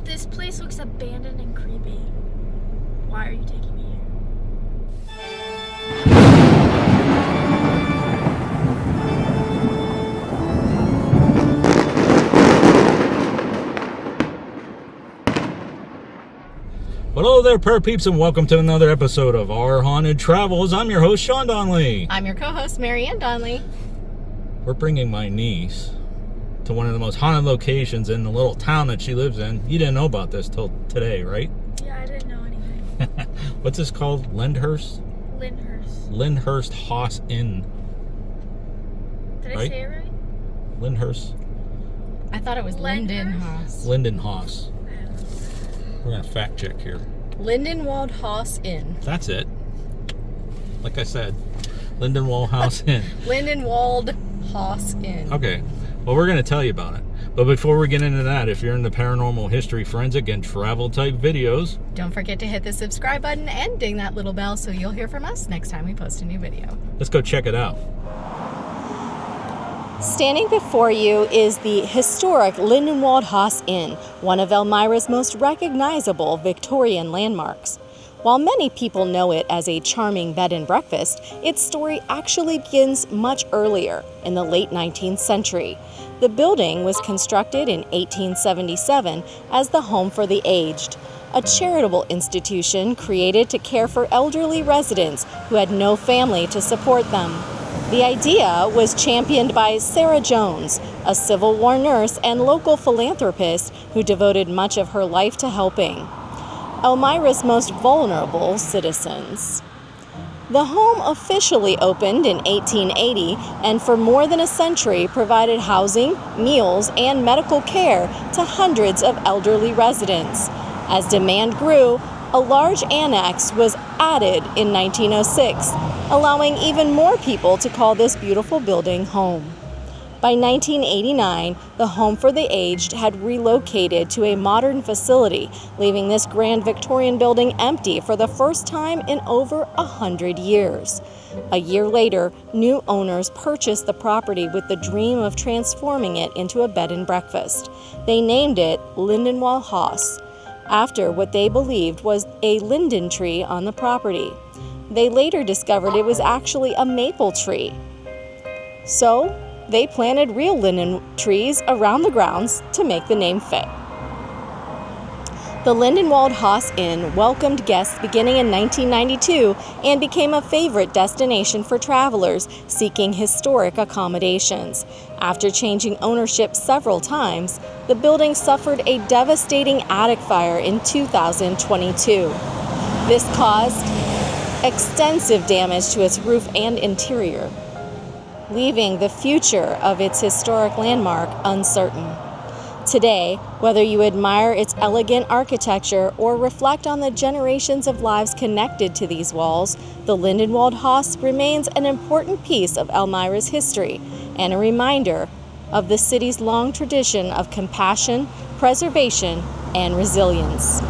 This place looks abandoned and creepy. Why are you taking me here? Hello there, prayer peeps, and welcome to another episode of Our Haunted Travels. I'm your host, Shawn Donnelly. I'm your co-host, Marianne Donnelly. We're bringing my niece to one of the most haunted locations in the little town that she lives in. You didn't know about this till today, right? Yeah, I didn't know anything. What's this called? Lyndhurst? Lindenwald Haus Inn. Did I say it right? Lyndhurst. I thought it was Lindenhaus. Lindenhaus. We're going to fact check here. Lindenwald Haus Inn. That's it. Like I said, Lindenwald Haus Inn. Lindenwald Haus Inn. Okay. Well, we're going to tell you about it. But before we get into that, if you're into paranormal history, forensic, and travel type videos, don't forget to hit the subscribe button and ding that little bell so you'll hear from us next time we post a new video. Let's go check it out. Standing before you is the historic Lindenwald Haus Inn, one of Elmira's most recognizable Victorian landmarks. While many people know it as a charming bed and breakfast, its story actually begins much earlier, in the late 19th century. The building was constructed in 1877 as the Home for the Aged, a charitable institution created to care for elderly residents who had no family to support them. The idea was championed by Sarah Jones, a Civil War nurse and local philanthropist who devoted much of her life to helping Elmira's most vulnerable citizens. The home officially opened in 1880 and for more than a century provided housing, meals, and medical care to hundreds of elderly residents. As demand grew, a large annex was added in 1906, allowing even more people to call this beautiful building home. By 1989, the Home for the Aged had relocated to a modern facility, leaving this grand Victorian building empty for the first time in over 100 years. A year later, new owners purchased the property with the dream of transforming it into a bed and breakfast. They named it Lindenwald Haus, after what they believed was a linden tree on the property. They later discovered it was actually a maple tree. So, they planted real linden trees around the grounds to make the name fit. The Lindenwald Haus Inn welcomed guests beginning in 1992 and became a favorite destination for travelers seeking historic accommodations. After changing ownership several times, the building suffered a devastating attic fire in 2022. This caused extensive damage to its roof and interior, leaving the future of its historic landmark uncertain. Today, whether you admire its elegant architecture or reflect on the generations of lives connected to these walls, the Lindenwald Haus remains an important piece of Elmira's history and a reminder of the city's long tradition of compassion, preservation, and resilience.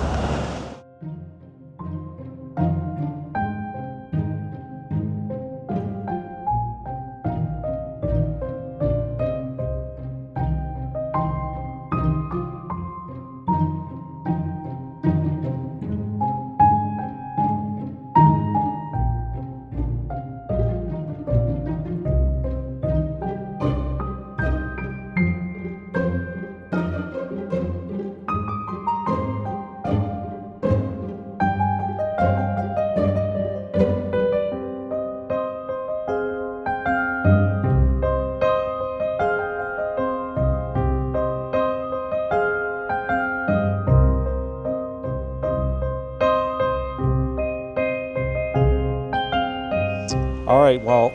All right, well,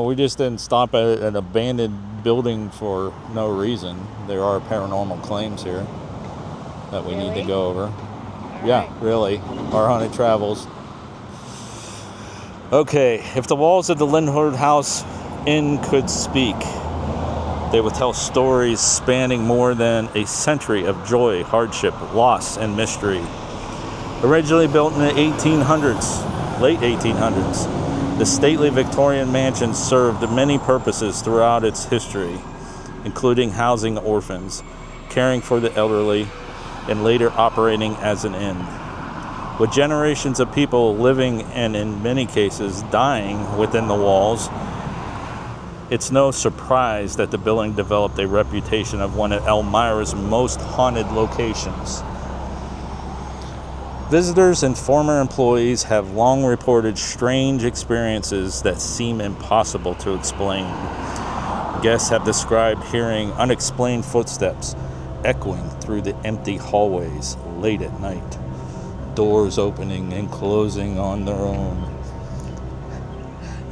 we just didn't stop at an abandoned building for no reason. There are paranormal claims here that we need to go over. Yeah, really. Our Haunted Travels. Okay, if the walls of the Lindenwald Haus Inn could speak, they would tell stories spanning more than a century of joy, hardship, loss, and mystery. Originally built in the 1800s, late 1800s, the stately Victorian mansion served many purposes throughout its history, including housing orphans, caring for the elderly, and later operating as an inn. With generations of people living and in many cases dying within the walls, it's no surprise that the building developed a reputation of one of Elmira's most haunted locations. Visitors and former employees have long reported strange experiences that seem impossible to explain. Guests have described hearing unexplained footsteps echoing through the empty hallways late at night, doors opening and closing on their own,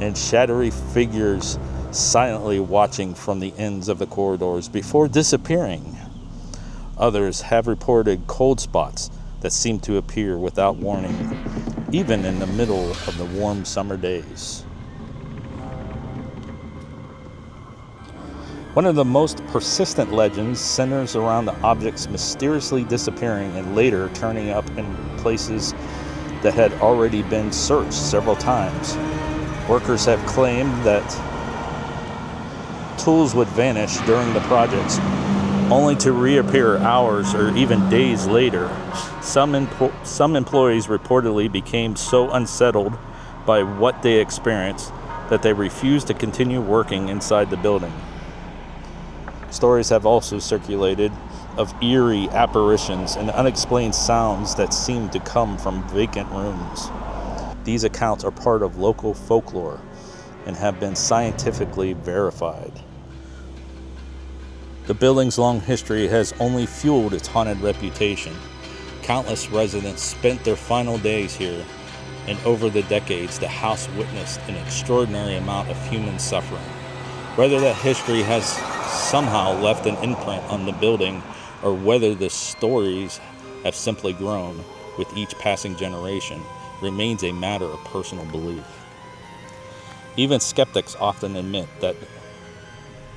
and shadowy figures silently watching from the ends of the corridors before disappearing. Others have reported cold spots that seem to appear without warning, even in the middle of the warm summer days. One of the most persistent legends centers around the objects mysteriously disappearing and later turning up in places that had already been searched several times. Workers have claimed that tools would vanish during the projects, only to reappear hours or even days later. Some employees reportedly became so unsettled by what they experienced that they refused to continue working inside the building. Stories have also circulated of eerie apparitions and unexplained sounds that seem to come from vacant rooms. These accounts are part of local folklore and have been scientifically verified. The building's long history has only fueled its haunted reputation. Countless residents spent their final days here, and over the decades, the house witnessed an extraordinary amount of human suffering. Whether that history has somehow left an imprint on the building, or whether the stories have simply grown with each passing generation, remains a matter of personal belief. Even skeptics often admit that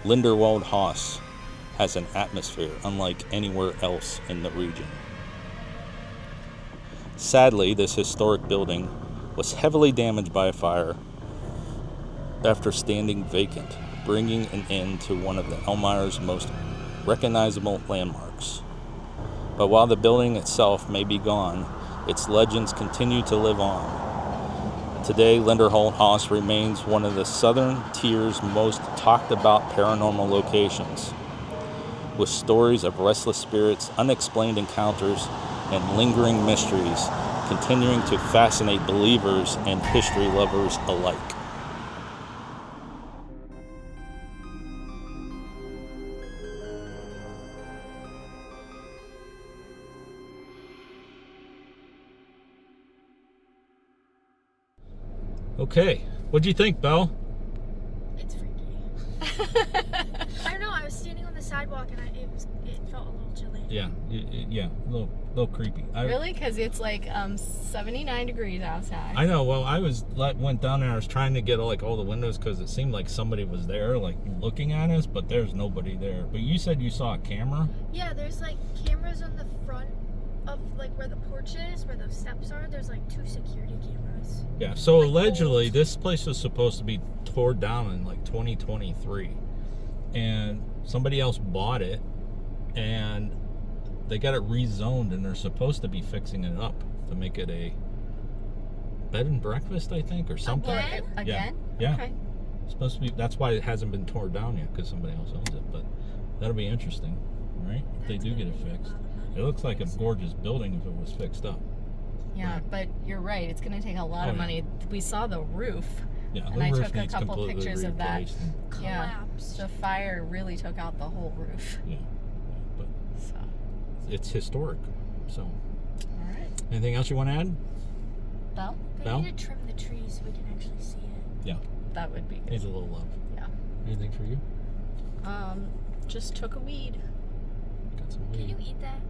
Lindenwald Haus has an atmosphere unlike anywhere else in the region. Sadly, this historic building was heavily damaged by a fire after standing vacant, bringing an end to one of the Elmira's most recognizable landmarks. But while the building itself may be gone, its legends continue to live on. Today, Lindenwald Haus remains one of the Southern Tier's most talked about paranormal locations, with stories of restless spirits, unexplained encounters, and lingering mysteries continuing to fascinate believers and history lovers alike. Okay, what'd you think, Belle? It's freaky. I don't know. I was standing on the sidewalk and it felt a little chilly. Yeah, a little creepy. Really? Because it's like 79 degrees outside. I know. Well, I went down there. I was trying to get all the windows because it seemed like somebody was there, like looking at us, but there's nobody there. But you said you saw a camera. Yeah, there's like cameras on the front of like where the porch is, where those steps are. There's like 2 security cameras. Yeah. So like allegedly, old. this place was supposed to be torn down in like 2023, and somebody else bought it, and they got it rezoned, and they're supposed to be fixing it up to make it a bed and breakfast, I think, or something. Again? Yeah. Okay. It's supposed to be. That's why it hasn't been torn down yet, because somebody else owns it. But that'll be interesting, right? If they do get it fixed. It looks like a gorgeous building if it was fixed up. Yeah, Right. but you're right. It's going to take a lot of yeah. money. We saw the roof. Yeah, And the I roof took a needs couple completely pictures of that. replaced. Yeah. Collapsed. The fire really took out the whole roof. Yeah, but So, it's historic. So, all right. anything else you want to add? Well, They Belle? need to trim the trees so we can actually see it. Yeah, that would be good. needs a little love. Yeah. Anything for you? Just took a weed. Got some Can weed. you eat that?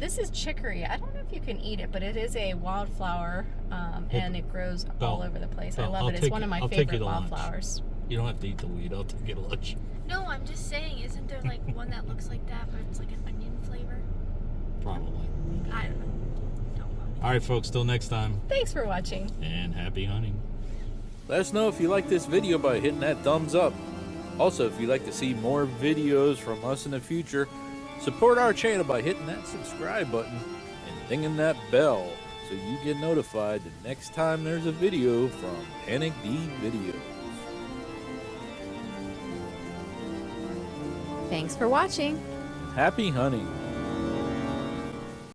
This is chicory. I don't know if you can eat it, but it is a wildflower, and it grows all over the place. I Belle, love I'll it. It's take one of my I'll take you favorite to lunch. wildflowers. You don't have to eat the weed. I'll take you to lunch. No, I'm just saying, isn't there like one that looks like that, but it's like an onion flavor? Probably. I don't know. Don't quote me. All right, folks. Till next time. Thanks for watching. And happy hunting. Let us know if you like this video by hitting that thumbs up. Also, if you'd like to see more videos from us in the future, Support our channel by hitting that subscribe button and dinging that bell so you get notified the next time there's a video from Panic D Videos. Thanks for watching. Happy hunting!